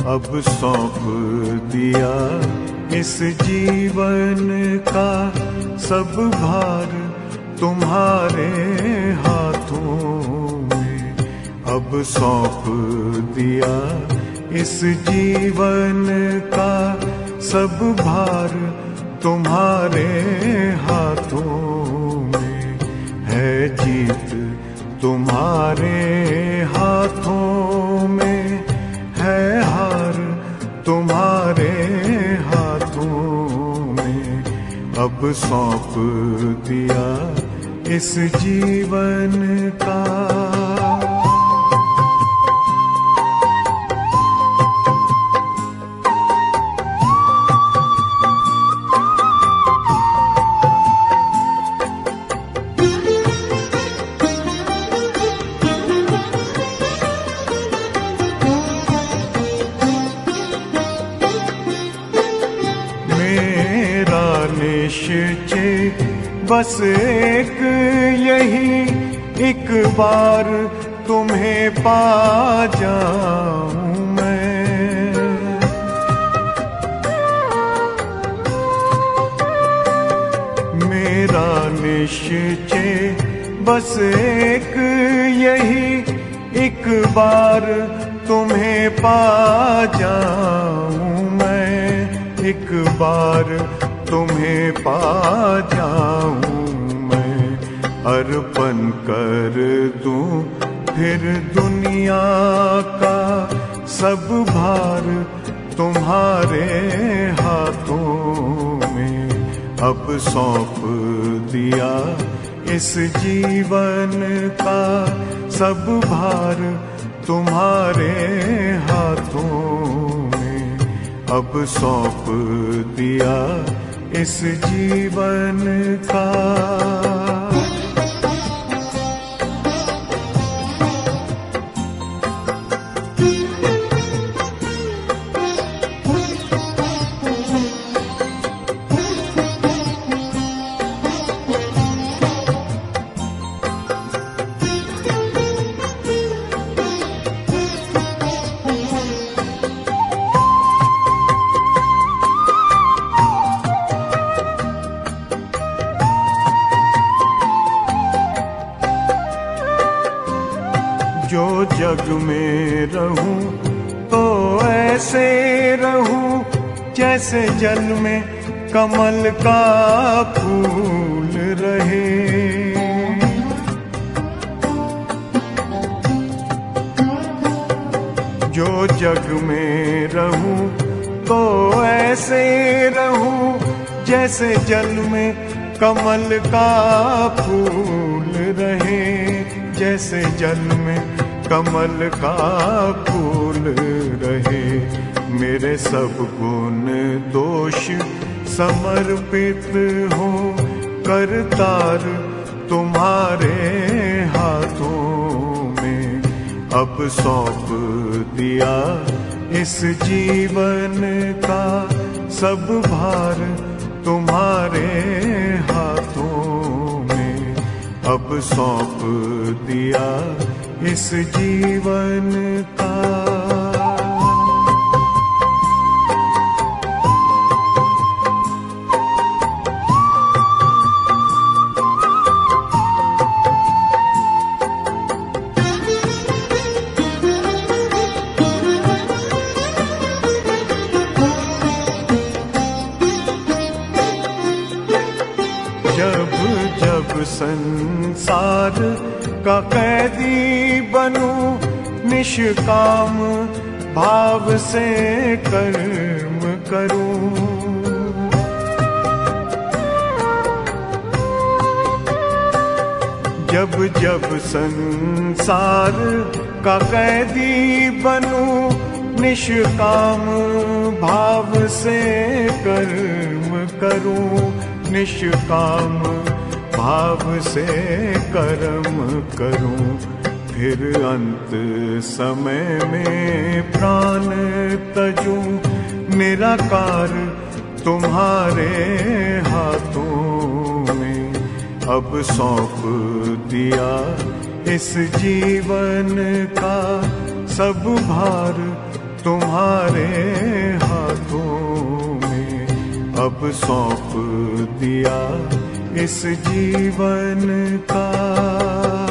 अब सौंप दिया इस जीवन का सब भार तुम्हारे हाथों में। अब सौंप दिया इस जीवन का सब भार तुम्हारे हाथों में। है जीत तुम्हारे हाथों में, है हार तुम्हारे हाथों में। अब सौंप दिया इस जीवन का। निश्चय बस एक यही, एक बार तुम्हें पा जाऊं मैं। मेरा निश्चय बस एक यही, एक बार तुम्हें पा जाऊं मैं। एक बार तुम्हें पा जाऊं मैं। अर्पण कर दूं फिर दुनिया का सब भार तुम्हारे हाथों में। अब सौंप दिया इस जीवन का सब भार तुम्हारे हाथों में। अब सौंप दिया इस जीवन का। जो जग में रहूं तो ऐसे रहूं जैसे जल में कमल का फूल रहे। जो जग में रहूं तो ऐसे रहूं जैसे जल में कमल का फूल रहे। जैसे जल में कमल का फूल रहे। मेरे सब गुण दोष समर्पित हो करतार तुम्हारे हाथों में। अब सौंप दिया इस जीवन का सब भार तुम्हारे हाथों में। अब सौंप दिया इस जीवन का। जब जब संसार का कैदी बनूं निष्काम भाव से कर्म करूं। जब जब संसार का कैदी बनूं निष्काम भाव से कर्म करूं। निष्काम भाव से कर्म करूं। फिर अंत समय में प्राण तजूं निराकार तुम्हारे हाथों में। अब सौंप दिया इस जीवन का सब भार तुम्हारे हाथों में अब सौंप दिया इस जीवन का।